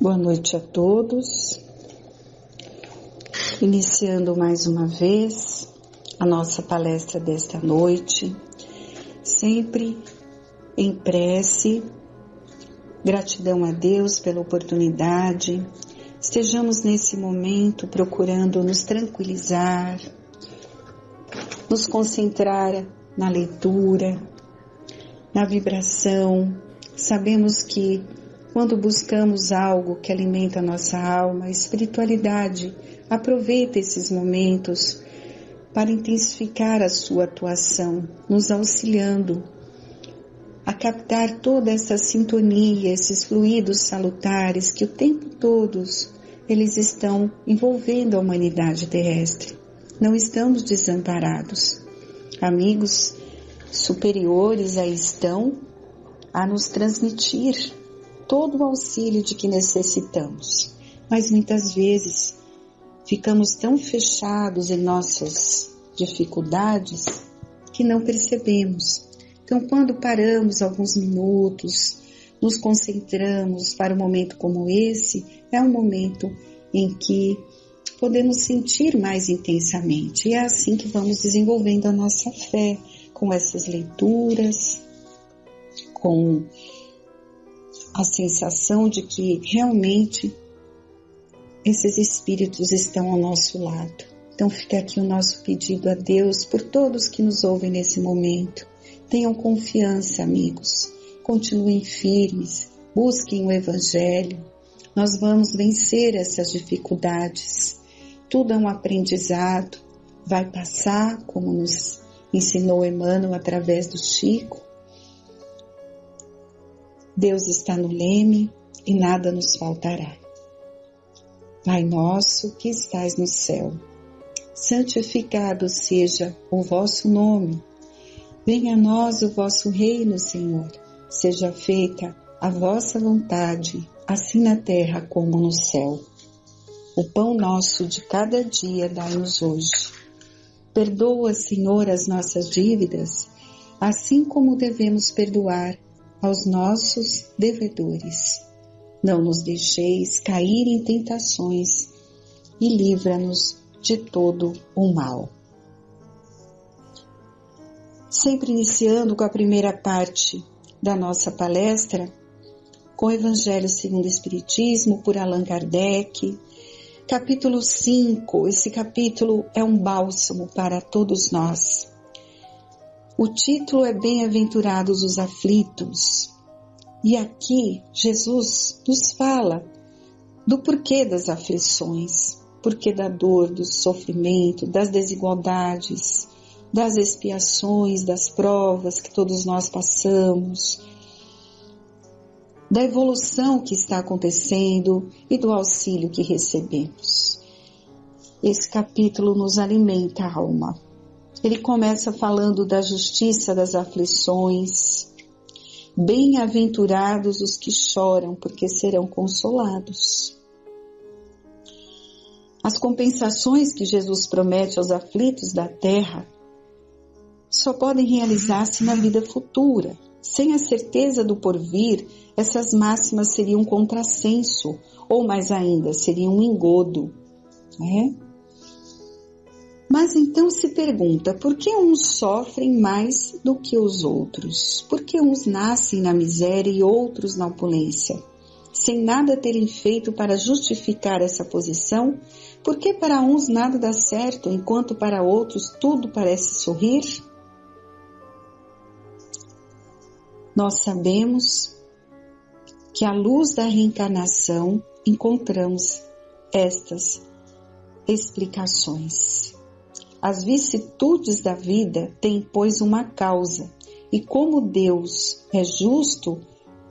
Boa noite a todos. Iniciando mais uma vez a nossa palestra desta noite, sempre em prece, gratidão a Deus pela oportunidade. Estejamos nesse momento procurando nos tranquilizar, nos concentrar na leitura, na vibração. Sabemos que quando buscamos algo que alimenta a nossa alma, a espiritualidade aproveita esses momentos para intensificar a sua atuação, nos auxiliando a captar toda essa sintonia, esses fluidos salutares que o tempo todo eles estão envolvendo a humanidade terrestre. Não estamos desamparados. Amigos superiores aí estão a nos transmitir todo o auxílio de que necessitamos, mas muitas vezes ficamos tão fechados em nossas dificuldades que não percebemos. Então, quando paramos alguns minutos, nos concentramos para um momento como esse, é um momento em que podemos sentir mais intensamente. E é assim que vamos desenvolvendo a nossa fé, com essas leituras, com a sensação de que realmente esses espíritos estão ao nosso lado. Então fica aqui o nosso pedido a Deus por todos que nos ouvem nesse momento. Tenham confiança, amigos. Continuem firmes. Busquem o Evangelho. Nós vamos vencer essas dificuldades. Tudo é um aprendizado. Vai passar, como nos ensinou Emmanuel através do Chico. Deus está no leme e nada nos faltará. Pai nosso que estais no céu, santificado seja o vosso nome. Venha a nós o vosso reino, Senhor. Seja feita a vossa vontade, assim na terra como no céu. O pão nosso de cada dia dai-nos hoje. Perdoa, Senhor, as nossas dívidas, assim como devemos perdoar aos nossos devedores. Não nos deixeis cair em tentações e livra-nos de todo o mal. Sempre iniciando com a primeira parte da nossa palestra, com o Evangelho segundo o Espiritismo, por Allan Kardec, capítulo 5. Esse capítulo é um bálsamo para todos nós. O título é Bem-aventurados os aflitos. E aqui Jesus nos fala do porquê das aflições, porquê da dor, do sofrimento, das desigualdades, das expiações, das provas que todos nós passamos, da evolução que está acontecendo e do auxílio que recebemos. Esse capítulo nos alimenta a alma. Ele começa falando da justiça das aflições. Bem-aventurados os que choram, porque serão consolados. As compensações que Jesus promete aos aflitos da terra só podem realizar-se na vida futura. Sem a certeza do porvir, essas máximas seriam um contrassenso, ou mais ainda, seriam um engodo, né? Mas então se pergunta, por que uns sofrem mais do que os outros? Por que uns nascem na miséria e outros na opulência? Sem nada terem feito para justificar essa posição, por que para uns nada dá certo, enquanto para outros tudo parece sorrir? Nós sabemos que à luz da reencarnação encontramos estas explicações. As vicissitudes da vida têm, pois, uma causa, e como Deus é justo,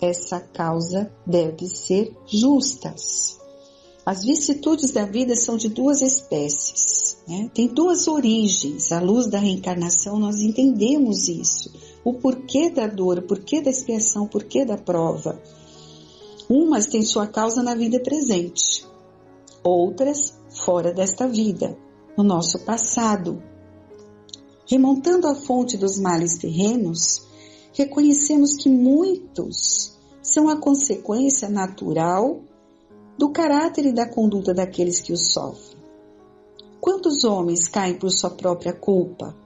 essa causa deve ser justas. As vicissitudes da vida são de duas espécies, né? Tem duas origens. À luz da reencarnação nós entendemos isso. O porquê da dor, o porquê da expiação, o porquê da prova. Umas têm sua causa na vida presente, outras fora desta vida, no nosso passado. Remontando à fonte dos males terrenos, reconhecemos que muitos são a consequência natural do caráter e da conduta daqueles que o sofrem. Quantos homens caem por sua própria culpa?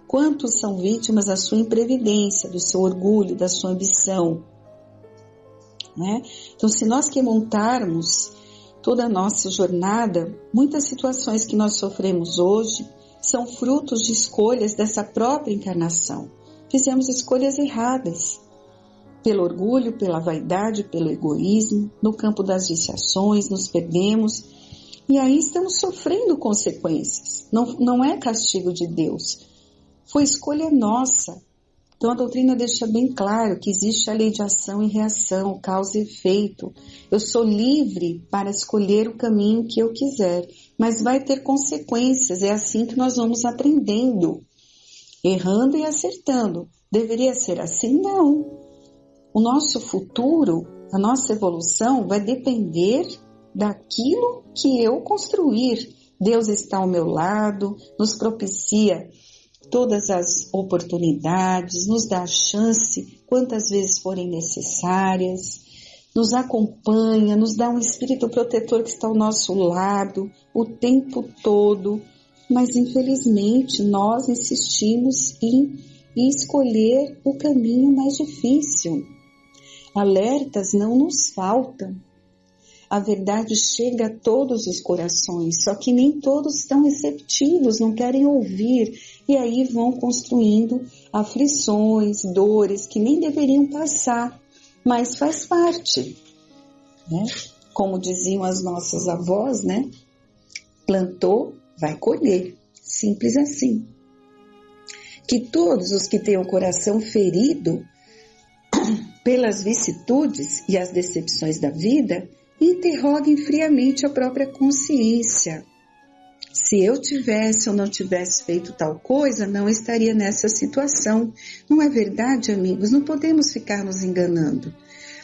Quantos são vítimas da sua imprevidência, do seu orgulho, da sua ambição? Né? Então, se nós que montarmos toda a nossa jornada, muitas situações que nós sofremos hoje são frutos de escolhas dessa própria encarnação. Fizemos escolhas erradas, pelo orgulho, pela vaidade, pelo egoísmo, no campo das viciações, nos perdemos e aí estamos sofrendo consequências. Não é castigo de Deus, foi escolha nossa. Então a doutrina deixa bem claro que existe a lei de ação e reação, causa e efeito. Eu sou livre para escolher o caminho que eu quiser, mas vai ter consequências, é assim que nós vamos aprendendo, errando e acertando. Deveria ser assim? Não. O nosso futuro, a nossa evolução vai depender daquilo que eu construir. Deus está ao meu lado, nos propicia todas as oportunidades, nos dá a chance quantas vezes forem necessárias, nos acompanha, nos dá um espírito protetor que está ao nosso lado o tempo todo, mas infelizmente nós insistimos em escolher o caminho mais difícil. Alertas não nos faltam. A verdade chega a todos os corações, só que nem todos estão receptivos, não querem ouvir, e aí vão construindo aflições, dores que nem deveriam passar, mas faz parte, né? Como diziam as nossas avós, né? Plantou, vai colher, simples assim. Que todos os que têm o coração ferido pelas vicissitudes e as decepções da vida, interroguem friamente a própria consciência. Se eu tivesse ou não tivesse feito tal coisa, não estaria nessa situação. Não é verdade, amigos? Não podemos ficar nos enganando.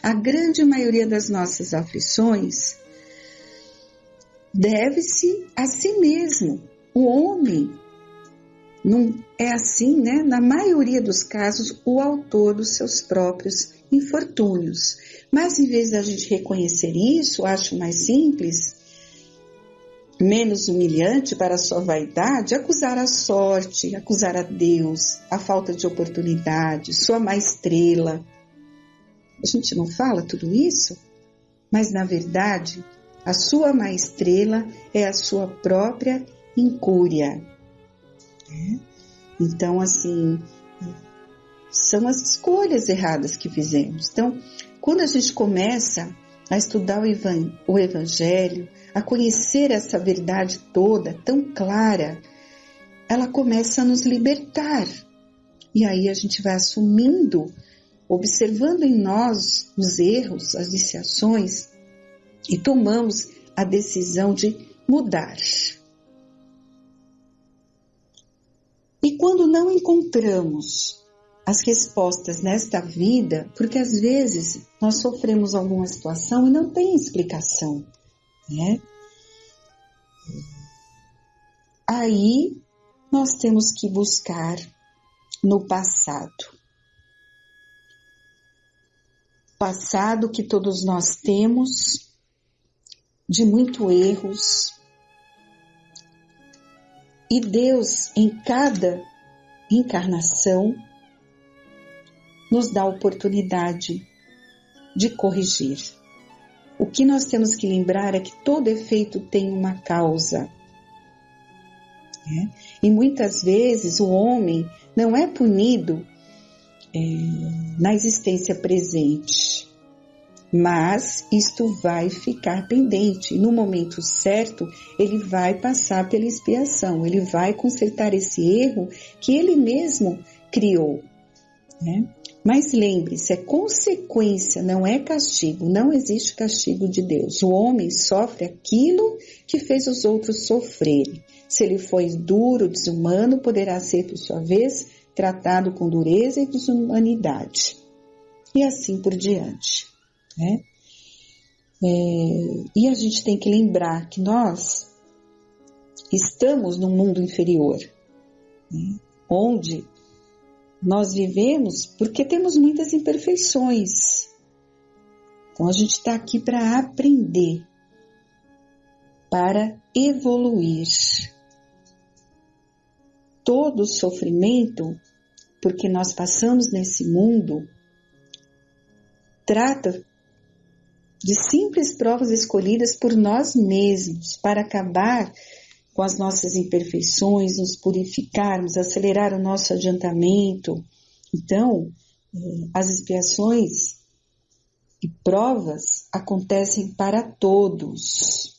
A grande maioria das nossas aflições deve-se a si mesmo. O homem não é assim, né? Na maioria dos casos, o autor dos seus próprios infortúnios. Mas em vez da gente reconhecer isso, acho mais simples, menos humilhante para a sua vaidade, acusar a sorte, acusar a Deus, a falta de oportunidade, sua má estrela. A gente não fala tudo isso? Mas na verdade, a sua má estrela é a sua própria incúria. Então, assim, são as escolhas erradas que fizemos. Então, quando a gente começa a estudar o Evangelho, a conhecer essa verdade toda, tão clara, ela começa a nos libertar. E aí a gente vai assumindo, observando em nós os erros, as viciações, e tomamos a decisão de mudar. E quando não encontramos as respostas nesta vida, porque às vezes nós sofremos alguma situação e não tem explicação, né? Aí nós temos que buscar no passado. Passado que todos nós temos, de muitos erros. E Deus, em cada encarnação, nos dá a oportunidade de corrigir. O que nós temos que lembrar é que todo efeito tem uma causa. E muitas vezes o homem não é punido na existência presente, mas isto vai ficar pendente. E no momento certo, ele vai passar pela expiação, ele vai consertar esse erro que ele mesmo criou, né? Mas lembre-se, é consequência, não é castigo. Não existe castigo de Deus. O homem sofre aquilo que fez os outros sofrerem. Se ele foi duro, desumano, poderá ser, por sua vez, tratado com dureza e desumanidade. E assim por diante, né? E a gente tem que lembrar que nós estamos num mundo inferior, né? Onde nós vivemos porque temos muitas imperfeições. Então a gente está aqui para aprender. para evoluir. Todo sofrimento, porque nós passamos nesse mundo, trata de simples provas escolhidas por nós mesmos para acabar com as nossas imperfeições, nos purificarmos, acelerar o nosso adiantamento. Então, as expiações e provas acontecem para todos.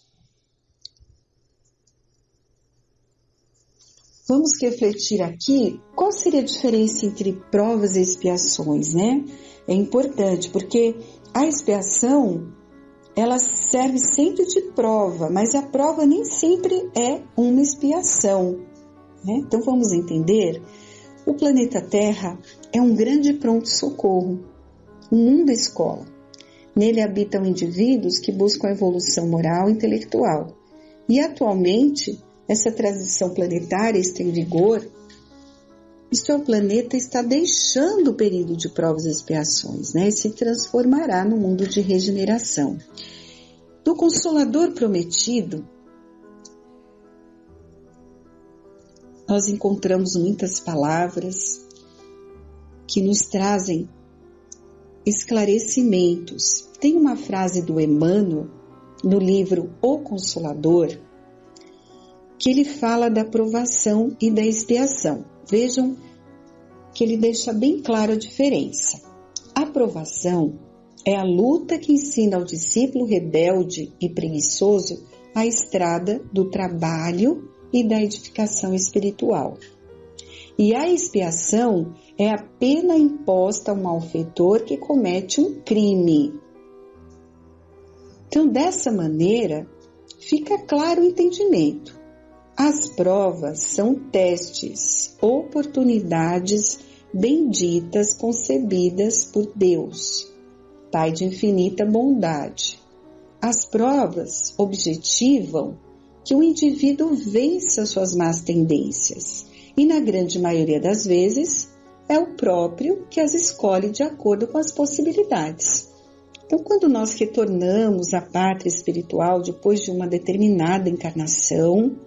Vamos refletir aqui qual seria a diferença entre provas e expiações, né? É importante porque a expiação, ela serve sempre de prova, mas a prova nem sempre é uma expiação, né? Então vamos entender, o planeta Terra é um grande pronto-socorro, um mundo escola. Nele habitam indivíduos que buscam a evolução moral e intelectual. E atualmente, essa transição planetária está em vigor, e seu planeta está deixando o período de provas e expiações, né? E se transformará no mundo de regeneração. Do Consolador prometido, nós encontramos muitas palavras que nos trazem esclarecimentos. Tem uma frase do Emmanuel, no livro O Consolador, que ele fala da provação e da expiação. Vejam que ele deixa bem clara a diferença. A provação é a luta que ensina ao discípulo rebelde e preguiçoso a estrada do trabalho e da edificação espiritual. E a expiação é a pena imposta ao malfeitor que comete um crime. Então, dessa maneira, fica claro o entendimento. As provas são testes, oportunidades benditas concebidas por Deus, Pai de infinita bondade. As provas objetivam que o indivíduo vença suas más tendências e, na grande maioria das vezes, é o próprio que as escolhe de acordo com as possibilidades. Então, quando nós retornamos à pátria espiritual depois de uma determinada encarnação,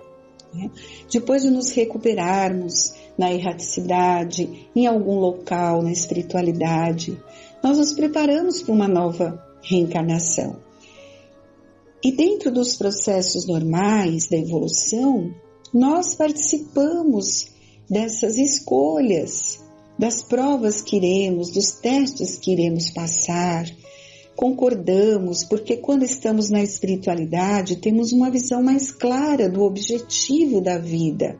depois de nos recuperarmos na erraticidade, em algum local, na espiritualidade, nós nos preparamos para uma nova reencarnação. E dentro dos processos normais da evolução, nós participamos dessas escolhas, das provas que iremos, dos testes que iremos passar. Concordamos, porque quando estamos na espiritualidade, temos uma visão mais clara do objetivo da vida.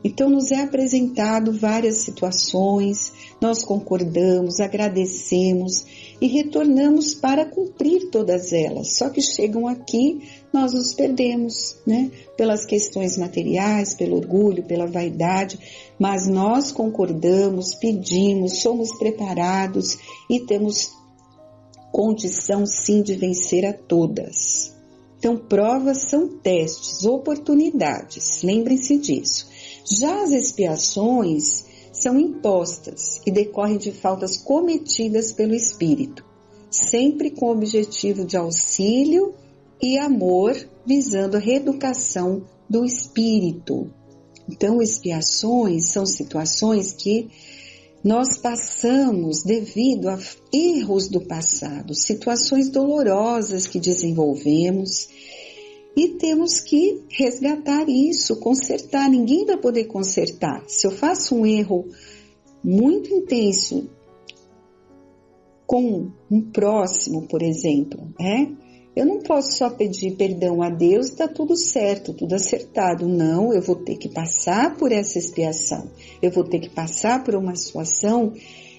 Então, nos é apresentado várias situações, nós concordamos, agradecemos e retornamos para cumprir todas elas. Só que chegam aqui, nós nos perdemos, né? Pelas questões materiais, pelo orgulho, pela vaidade, mas nós concordamos, pedimos, somos preparados e temos condição sim de vencer a todas. Então, provas são testes, oportunidades, lembrem-se disso. Já as expiações são impostas e decorrem de faltas cometidas pelo espírito, sempre com o objetivo de auxílio e amor, visando a reeducação do espírito. Então, expiações são situações que nós passamos devido a erros do passado, situações dolorosas que desenvolvemos e temos que resgatar isso, consertar. Ninguém vai poder consertar. Se eu faço um erro muito intenso com um próximo, por exemplo, eu não posso só pedir perdão a Deus e está tudo certo, tudo acertado. Não, eu vou ter que passar por essa expiação. Eu vou ter que passar por uma situação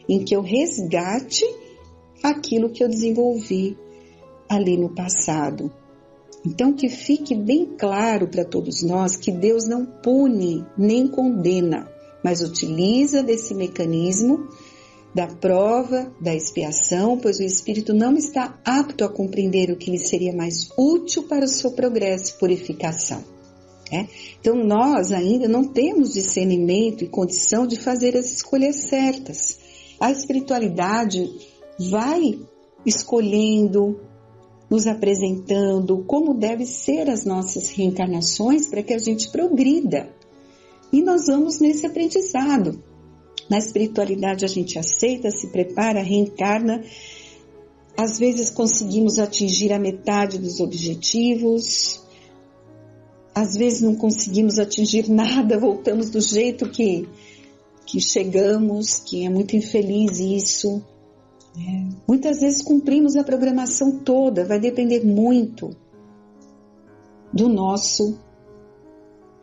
em que eu resgate aquilo que eu desenvolvi ali no passado. Então, que fique bem claro para todos nós que Deus não pune nem condena, mas utiliza desse mecanismo da prova, da expiação, pois o espírito não está apto a compreender o que lhe seria mais útil para o seu progresso e purificação. Então, nós ainda não temos discernimento e condição de fazer as escolhas certas. A espiritualidade vai escolhendo nos apresentando como devem ser as nossas reencarnações para que a gente progrida. E nós vamos nesse aprendizado. Na espiritualidade a gente aceita, se prepara, reencarna. Às vezes conseguimos atingir a metade dos objetivos. Às vezes não conseguimos atingir nada, voltamos do jeito que chegamos, que é muito infeliz isso. Muitas vezes cumprimos a programação toda, vai depender muito do nosso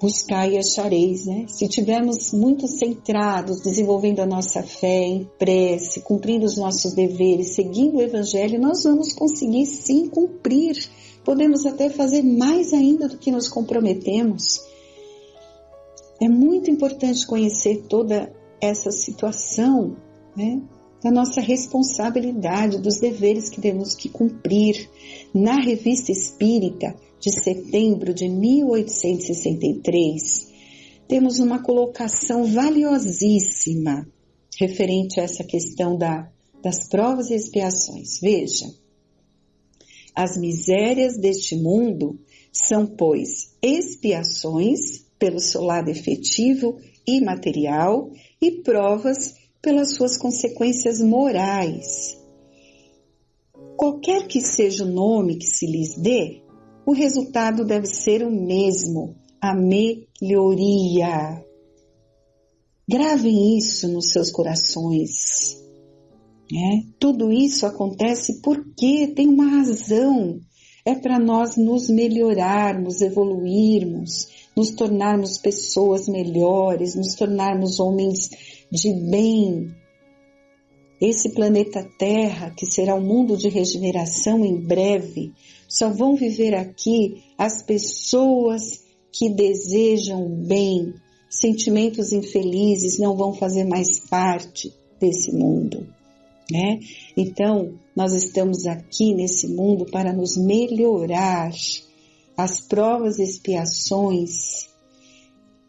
buscar e achareis, né? Se tivermos muito centrados, desenvolvendo a nossa fé em prece, cumprindo os nossos deveres, seguindo o Evangelho, nós vamos conseguir sim cumprir. Podemos até fazer mais ainda do que nos comprometemos. É muito importante conhecer toda essa situação, né? Da nossa responsabilidade, dos deveres que temos que cumprir. Na Revista Espírita, de setembro de 1863, temos uma colocação valiosíssima referente a essa questão das provas e expiações. Veja, as misérias deste mundo são, pois, expiações pelo seu lado efetivo e material e provas pelas suas consequências morais. Qualquer que seja o nome que se lhes dê, o resultado deve ser o mesmo, a melhoria. Gravem isso nos seus corações. Tudo isso acontece porque tem uma razão. É para nós nos melhorarmos, evoluirmos, nos tornarmos pessoas melhores, nos tornarmos homens de bem. Esse planeta Terra, que será um mundo de regeneração em breve, só vão viver aqui as pessoas que desejam bem. Sentimentos infelizes não vão fazer mais parte desse mundo, né? Então, nós estamos aqui nesse mundo para nos melhorar. As provas e expiações,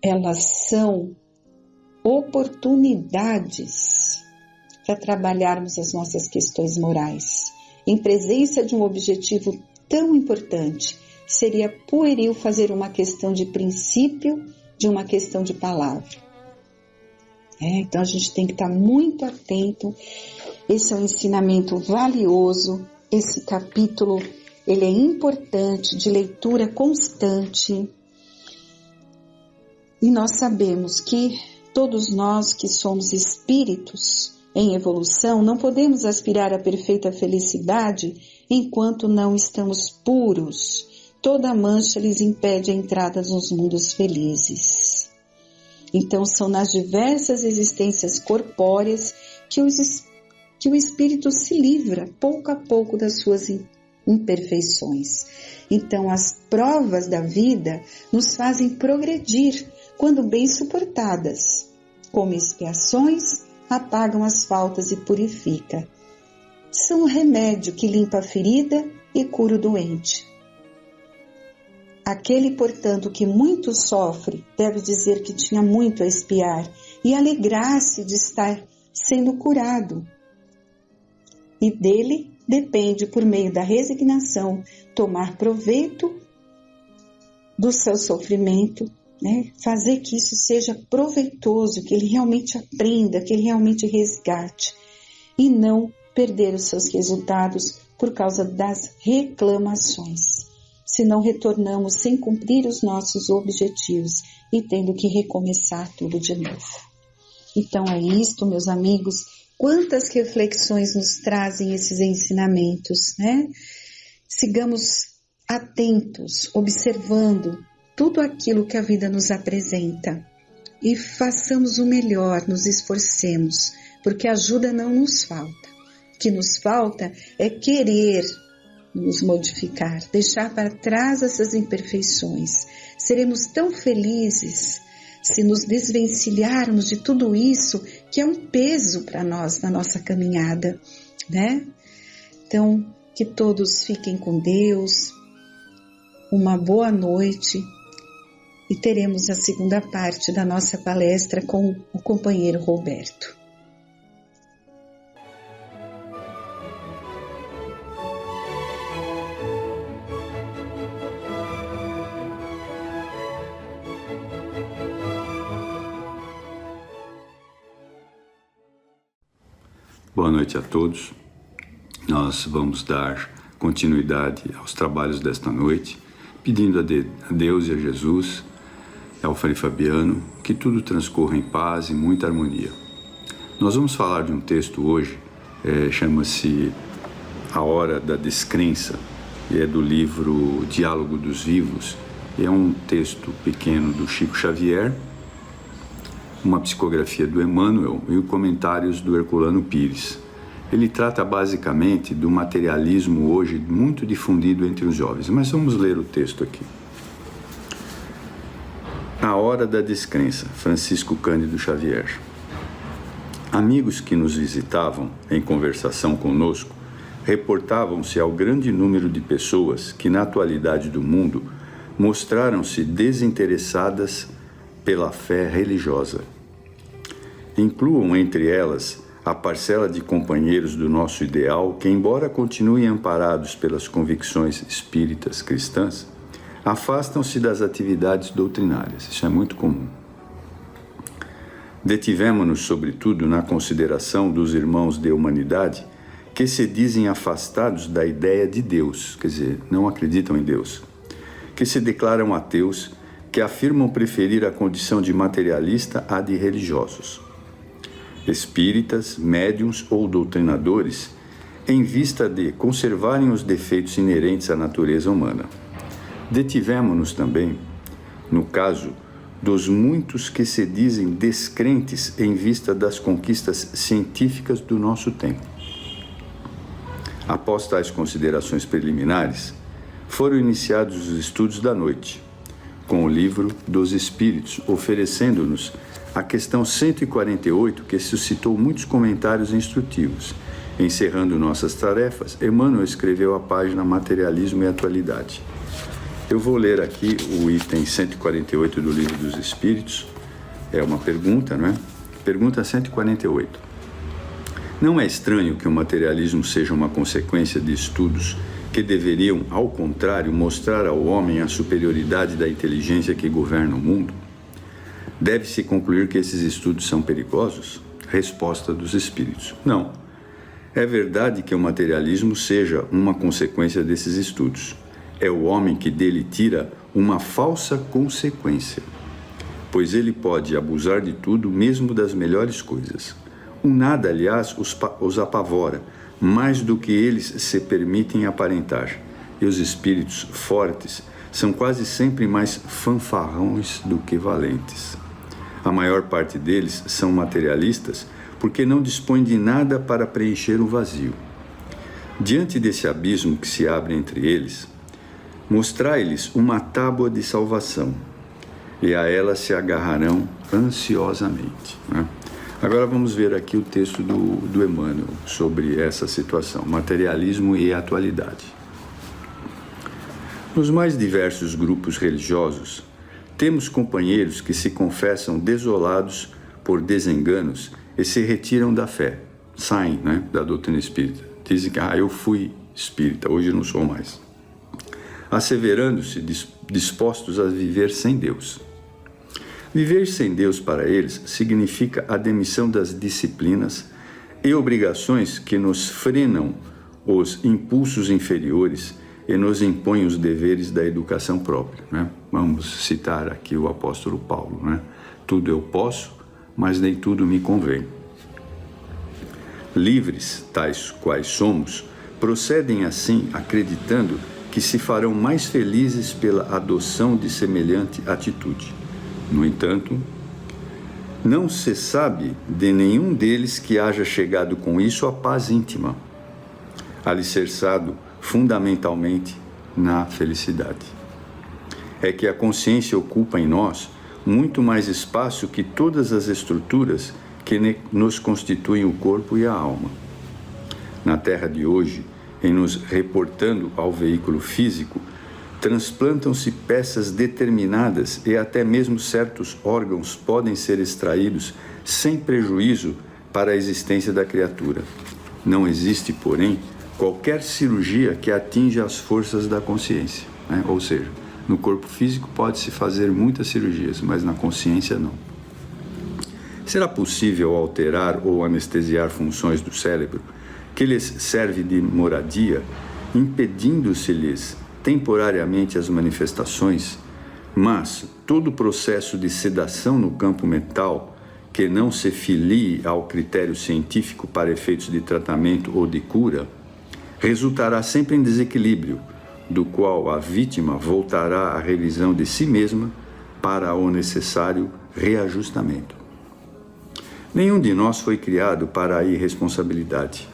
elas são oportunidades para trabalharmos as nossas questões morais. Em presença de um objetivo tão importante, seria pueril fazer uma questão de princípio de uma questão de palavra. Então a gente tem que estar muito atento. Esse é um ensinamento valioso. Esse capítulo, ele é importante, de leitura constante. E nós sabemos que todos nós que somos espíritos em evolução, não podemos aspirar à perfeita felicidade enquanto não estamos puros. Toda mancha lhes impede a entrada nos mundos felizes. Então são nas diversas existências corpóreas que o espírito se livra pouco a pouco das suas imperfeições. Então as provas da vida nos fazem progredir quando bem suportadas. Como expiações, apagam as faltas e purifica. São o remédio que limpa a ferida e cura o doente. Aquele, portanto, que muito sofre, deve dizer que tinha muito a expiar e alegrar-se de estar sendo curado. E dele depende, por meio da resignação, tomar proveito do seu sofrimento, fazer que isso seja proveitoso, que ele realmente aprenda, que ele realmente resgate e não perder os seus resultados por causa das reclamações. Se não retornamos sem cumprir os nossos objetivos e tendo que recomeçar tudo de novo. Então é isto, meus amigos, quantas reflexões nos trazem esses ensinamentos, né? Sigamos atentos, observando tudo aquilo que a vida nos apresenta e façamos o melhor, nos esforcemos, porque ajuda não nos falta. O que nos falta é querer nos modificar, deixar para trás essas imperfeições. Seremos tão felizes se nos desvencilharmos de tudo isso que é um peso para nós na nossa caminhada, né? Então, que todos fiquem com Deus, uma boa noite e teremos a segunda parte da nossa palestra com o companheiro Roberto. Boa noite a todos. Nós vamos dar continuidade aos trabalhos desta noite, pedindo a Deus e a Jesus, ao Frei Fabiano, que tudo transcorra em paz e muita harmonia. Nós vamos falar de um texto hoje, chama-se A Hora da Descrença, e é do livro Diálogo dos Vivos, e é um texto pequeno do Chico Xavier, uma psicografia do Emmanuel e os comentários do Herculano Pires. Ele trata basicamente do materialismo hoje muito difundido entre os jovens, mas vamos ler o texto aqui. A Hora da Descrença, Francisco Cândido Xavier. Amigos que nos visitavam em conversação conosco reportavam-se ao grande número de pessoas que na atualidade do mundo mostraram-se desinteressadas pela fé religiosa. Incluam entre elas a parcela de companheiros do nosso ideal que, embora continuem amparados pelas convicções espíritas cristãs, afastam-se das atividades doutrinárias. Isso é muito comum. Detivemo-nos, sobretudo, na consideração dos irmãos de humanidade que se dizem afastados da ideia de Deus, quer dizer, não acreditam em Deus, que se declaram ateus, que afirmam preferir a condição de materialista à de religiosos. Espíritas, médiuns ou doutrinadores, em vista de conservarem os defeitos inerentes à natureza humana. Detivemo-nos também, no caso dos muitos que se dizem descrentes em vista das conquistas científicas do nosso tempo. Após tais considerações preliminares, foram iniciados os estudos da noite, com o livro dos Espíritos, oferecendo-nos a questão 148, que suscitou muitos comentários instrutivos. Encerrando nossas tarefas, Emmanuel escreveu a página Materialismo e Atualidade. Eu vou ler aqui o item 148 do Livro dos Espíritos. É uma pergunta, não é? Pergunta 148. Não é estranho que o materialismo seja uma consequência de estudos que deveriam, ao contrário, mostrar ao homem a superioridade da inteligência que governa o mundo? Deve-se concluir que esses estudos são perigosos? Resposta dos Espíritos: não. É verdade que o materialismo seja uma consequência desses estudos. É o homem que dele tira uma falsa consequência, pois ele pode abusar de tudo, mesmo das melhores coisas. O nada, aliás, os apavora, mais do que eles se permitem aparentar. E os espíritos fortes são quase sempre mais fanfarrões do que valentes. A maior parte deles são materialistas porque não dispõem de nada para preencher o vazio. Diante desse abismo que se abre entre eles, mostrai-lhes uma tábua de salvação, e a ela se agarrarão ansiosamente. Né? Agora vamos ver aqui o texto do Emmanuel sobre essa situação, materialismo e atualidade. Nos mais diversos grupos religiosos, temos companheiros que se confessam desolados por desenganos e se retiram da fé, saem, né, da doutrina espírita. Dizem que eu fui espírita, hoje não sou mais. Asseverando-se dispostos a viver sem Deus. Viver sem Deus para eles significa a demissão das disciplinas e obrigações que nos frenam os impulsos inferiores e nos impõem os deveres da educação própria. Né? Vamos citar aqui o apóstolo Paulo. Né? Tudo eu posso, mas nem tudo me convém. Livres, tais quais somos, procedem assim acreditando que se farão mais felizes pela adoção de semelhante atitude. No entanto, não se sabe de nenhum deles que haja chegado com isso à paz íntima, alicerçado fundamentalmente na felicidade. É que a consciência ocupa em nós muito mais espaço que todas as estruturas que nos constituem o corpo e a alma. Na Terra de hoje, em nos reportando ao veículo físico, transplantam-se peças determinadas e até mesmo certos órgãos podem ser extraídos sem prejuízo para a existência da criatura. Não existe, porém, qualquer cirurgia que atinja as forças da consciência, né? Ou seja, no corpo físico pode-se fazer muitas cirurgias, mas na consciência não. será possível alterar ou anestesiar funções do cérebro que lhes serve de moradia, impedindo-se-lhes temporariamente as manifestações, mas todo o processo de sedação no campo mental que não se filie ao critério científico para efeitos de tratamento ou de cura, resultará sempre em desequilíbrio, do qual a vítima voltará à revisão de si mesma para o necessário reajustamento. Nenhum de nós foi criado para a irresponsabilidade.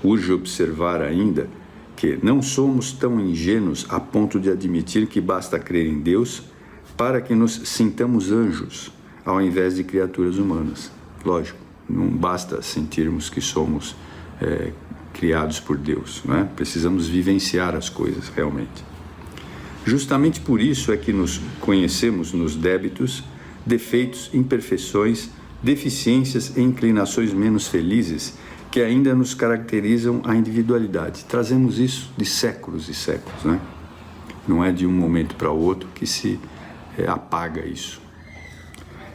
Urge observar ainda que não somos tão ingênuos a ponto de admitir que basta crer em Deus para que nos sintamos anjos, ao invés de criaturas humanas. Lógico, não basta sentirmos que somos criados por Deus, né? Precisamos vivenciar as coisas realmente. Justamente por isso é que nos conhecemos nos débitos, defeitos, imperfeições, deficiências e inclinações menos felizes que ainda nos caracterizam a individualidade. Trazemos isso de séculos e séculos, né? Não é de um momento para o outro que se apaga isso.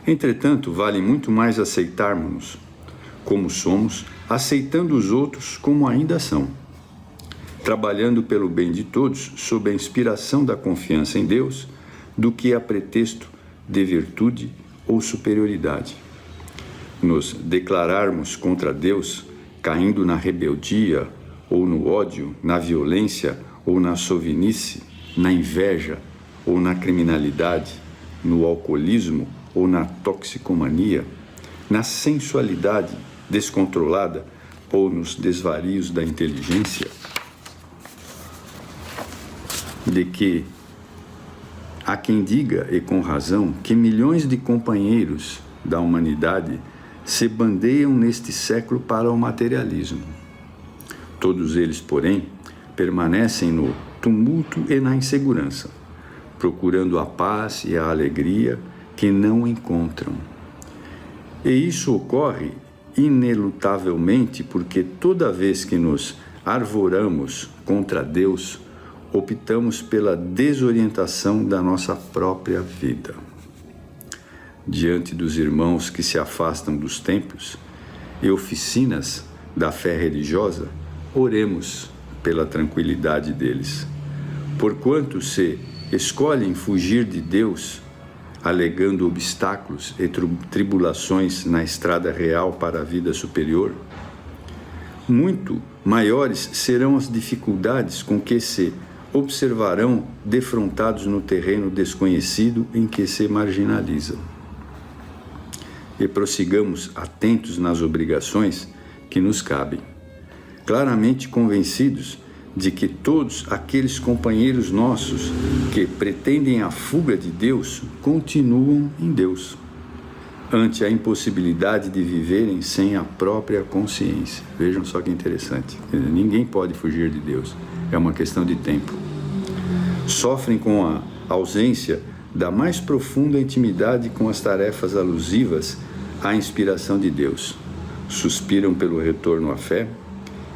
Entretanto, vale muito mais aceitarmos-nos como somos, aceitando os outros como ainda são, trabalhando pelo bem de todos sob a inspiração da confiança em Deus, do que a pretexto de virtude ou superioridade. Nos declararmos contra Deus, caindo na rebeldia ou no ódio, na violência ou na sovinice, na inveja ou na criminalidade, no alcoolismo ou na toxicomania, na sensualidade descontrolada ou nos desvarios da inteligência, de que há quem diga, e com razão, que milhões de companheiros da humanidade se bandeiam neste século para o materialismo. Todos eles, porém, permanecem no tumulto e na insegurança, procurando a paz e a alegria que não encontram. E isso ocorre inelutavelmente porque toda vez que nos arvoramos contra Deus, optamos pela desorientação da nossa própria vida. Diante dos irmãos que se afastam dos templos e oficinas da fé religiosa, oremos pela tranquilidade deles. Porquanto se escolhem fugir de Deus, alegando obstáculos e tribulações na estrada real para a vida superior, muito maiores serão as dificuldades com que se observarão defrontados no terreno desconhecido em que se marginalizam. E prossigamos atentos nas obrigações que nos cabem, claramente convencidos de que todos aqueles companheiros nossos que pretendem a fuga de Deus continuam em Deus, ante a impossibilidade de viverem sem a própria consciência. Vejam só que interessante. Ninguém pode fugir de Deus. É uma questão de tempo. Sofrem com a ausência da mais profunda intimidade com as tarefas alusivas à inspiração de Deus. Suspiram pelo retorno à fé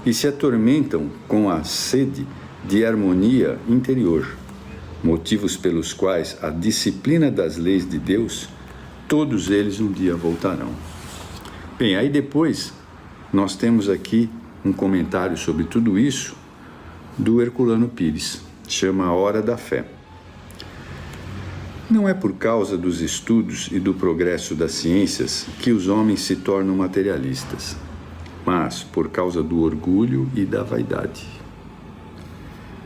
e se atormentam com a sede de harmonia interior, motivos pelos quais a disciplina das leis de Deus, todos eles um dia voltarão. Bem, aí depois nós temos aqui um comentário sobre tudo isso do Herculano Pires, chama A Hora da Fé. Não é por causa dos estudos e do progresso das ciências que os homens se tornam materialistas, mas por causa do orgulho e da vaidade.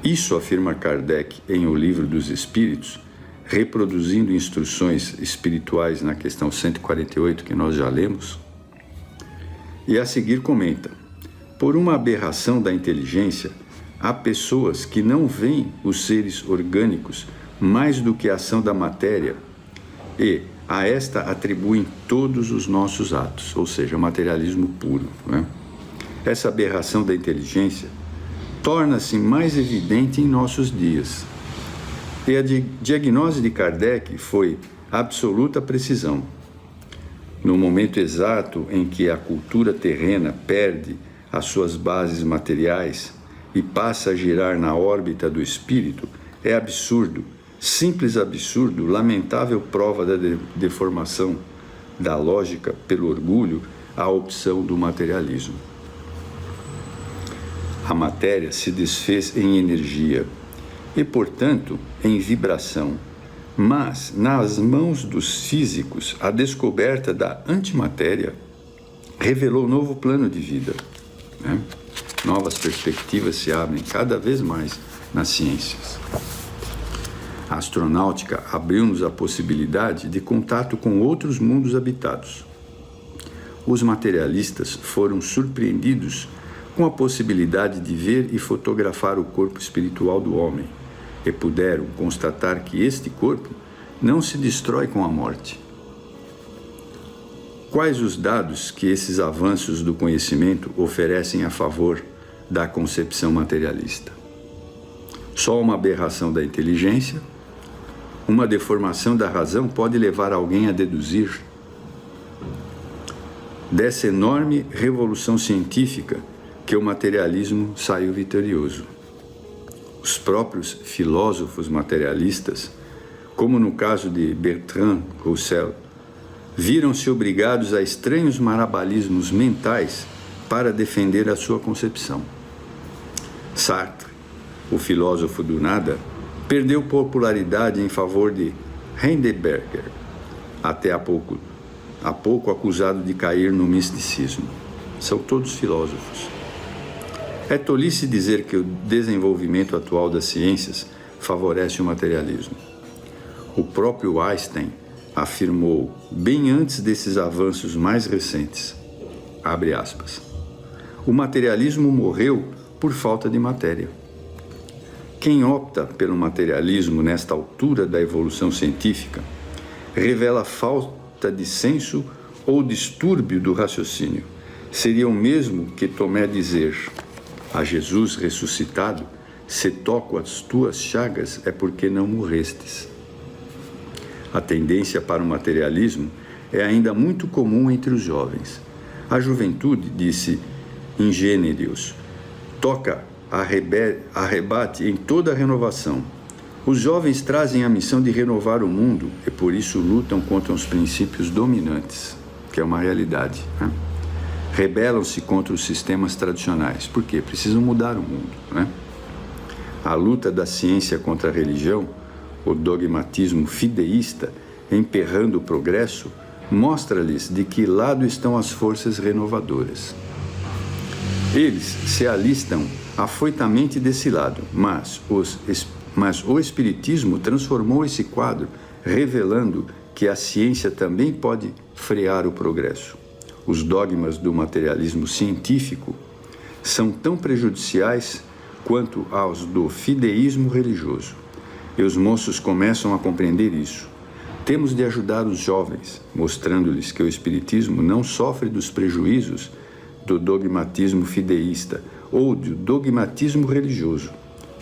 Isso afirma Kardec em O Livro dos Espíritos, reproduzindo instruções espirituais na questão 148, que nós já lemos, e a seguir comenta: por uma aberração da inteligência, há pessoas que não veem os seres orgânicos mais do que a ação da matéria e a esta atribuem todos os nossos atos, ou seja, materialismo puro, né? Essa aberração da inteligência torna-se mais evidente em nossos dias. E a diagnose de Kardec foi absoluta precisão. No momento exato em que a cultura terrena perde as suas bases materiais e passa a girar na órbita do espírito, é absurdo, simples absurdo, lamentável prova da deformação, da lógica pelo orgulho a opção do materialismo. A matéria se desfez em energia e, portanto, em vibração, mas nas mãos dos físicos a descoberta da antimatéria revelou um novo plano de vida, né? Novas perspectivas se abrem cada vez mais nas ciências. A astronáutica abriu-nos a possibilidade de contato com outros mundos habitados. Os materialistas foram surpreendidos com a possibilidade de ver e fotografar o corpo espiritual do homem e puderam constatar que este corpo não se destrói com a morte. Quais os dados que esses avanços do conhecimento oferecem a favor da concepção materialista? Só uma aberração da inteligência, uma deformação da razão pode levar alguém a deduzir dessa enorme revolução científica que o materialismo saiu vitorioso. Os próprios filósofos materialistas, como no caso de Bertrand Russell, viram-se obrigados a estranhos marabalismos mentais para defender a sua concepção. Sartre, o filósofo do nada, perdeu popularidade em favor de Heidegger, até há pouco acusado de cair no misticismo. São todos filósofos. É tolice dizer que o desenvolvimento atual das ciências favorece o materialismo. O próprio Einstein afirmou, bem antes desses avanços mais recentes, abre aspas, o materialismo morreu por falta de matéria. Quem opta pelo materialismo nesta altura da evolução científica revela falta de senso ou distúrbio do raciocínio. Seria o mesmo que Tomé dizer a Jesus ressuscitado, se toco as tuas chagas é porque não morrestes. A tendência para o materialismo é ainda muito comum entre os jovens. A juventude, disse Ingênios, toca arrebate em toda a renovação. Os jovens trazem a missão de renovar o mundo e por isso lutam contra os princípios dominantes, que é uma realidade, né? Rebelam-se contra os sistemas tradicionais. Por quê? Precisam mudar o mundo, né? A luta da ciência contra a religião, o dogmatismo fideísta, emperrando o progresso, mostra-lhes de que lado estão as forças renovadoras. Eles se alistam afoitamente desse lado, mas o Espiritismo transformou esse quadro, revelando que a ciência também pode frear o progresso. Os dogmas do materialismo científico são tão prejudiciais quanto aos do fideísmo religioso. E os moços começam a compreender isso. Temos de ajudar os jovens, mostrando-lhes que o Espiritismo não sofre dos prejuízos do dogmatismo fideísta ou do dogmatismo religioso.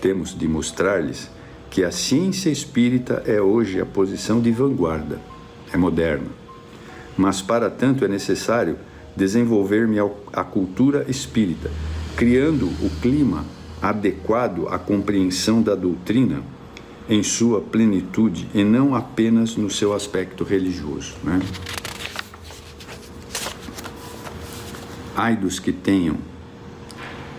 Temos de mostrar-lhes que a ciência espírita é hoje a posição de vanguarda, é moderna. Mas para tanto é necessário desenvolver-me a cultura espírita, criando o clima adequado à compreensão da doutrina em sua plenitude e não apenas no seu aspecto religioso, né? Ai dos que tenham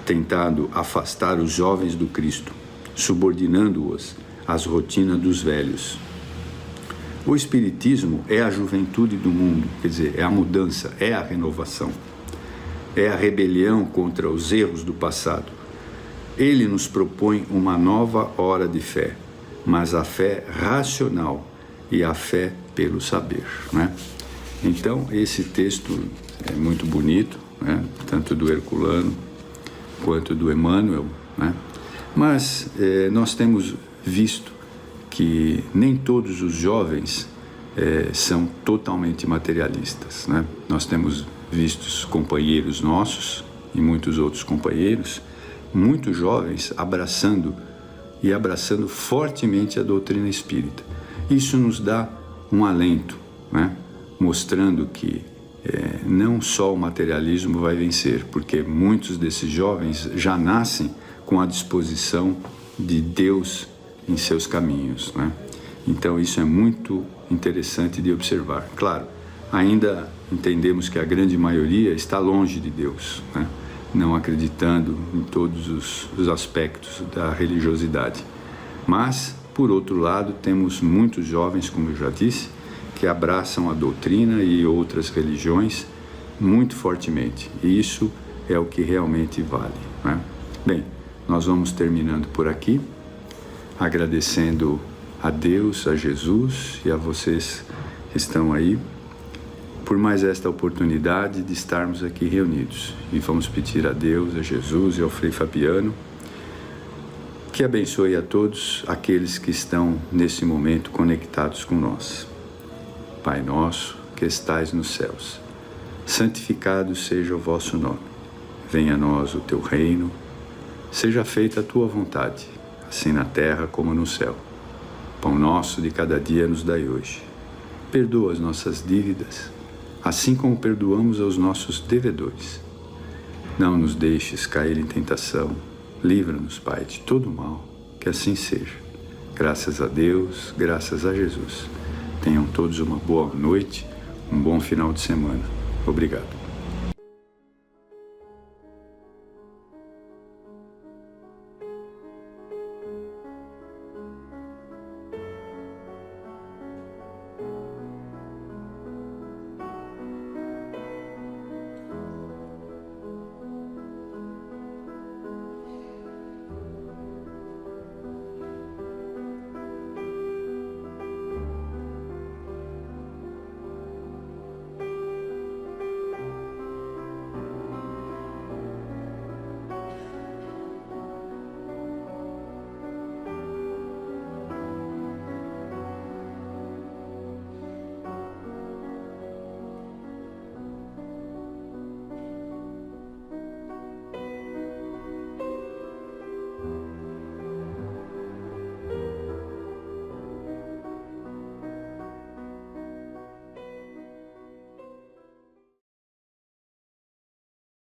tentado afastar os jovens do Cristo, subordinando-os às rotinas dos velhos. O Espiritismo é a juventude do mundo, quer dizer, é a mudança, é a renovação, é a rebelião contra os erros do passado. Ele nos propõe uma nova hora de fé, mas a fé racional e a fé pelo saber, né? Então, esse texto é muito bonito, né? Tanto do Herculano quanto do Emmanuel, né? Mas nós temos visto que nem todos os jovens são totalmente materialistas, né? Nós temos visto companheiros nossos e muitos outros companheiros, muitos jovens abraçando fortemente a doutrina espírita. Isso nos dá um alento, né? Mostrando que não só o materialismo vai vencer, porque muitos desses jovens já nascem com a disposição de Deus em seus caminhos, né? Então isso é muito interessante de observar. Claro, ainda entendemos que a grande maioria está longe de Deus, né? Não acreditando em todos os aspectos da religiosidade. Mas, por outro lado, temos muitos jovens, como eu já disse, que abraçam a doutrina e outras religiões muito fortemente. E isso é o que realmente vale, né? Bem, nós vamos terminando por aqui, agradecendo a Deus, a Jesus e a vocês que estão aí, por mais esta oportunidade de estarmos aqui reunidos. E vamos pedir a Deus, a Jesus e ao Frei Fabiano que abençoe a todos aqueles que estão nesse momento conectados com nós. Pai nosso, que estais nos céus, santificado seja o vosso nome. Venha a nós o teu reino, seja feita a tua vontade, assim na terra como no céu. Pão nosso de cada dia nos dai hoje. Perdoa as nossas dívidas, assim como perdoamos aos nossos devedores. Não nos deixes cair em tentação, livra-nos, Pai, de todo mal, que assim seja. Graças a Deus, graças a Jesus. Tenham todos uma boa noite, um bom final de semana. Obrigado.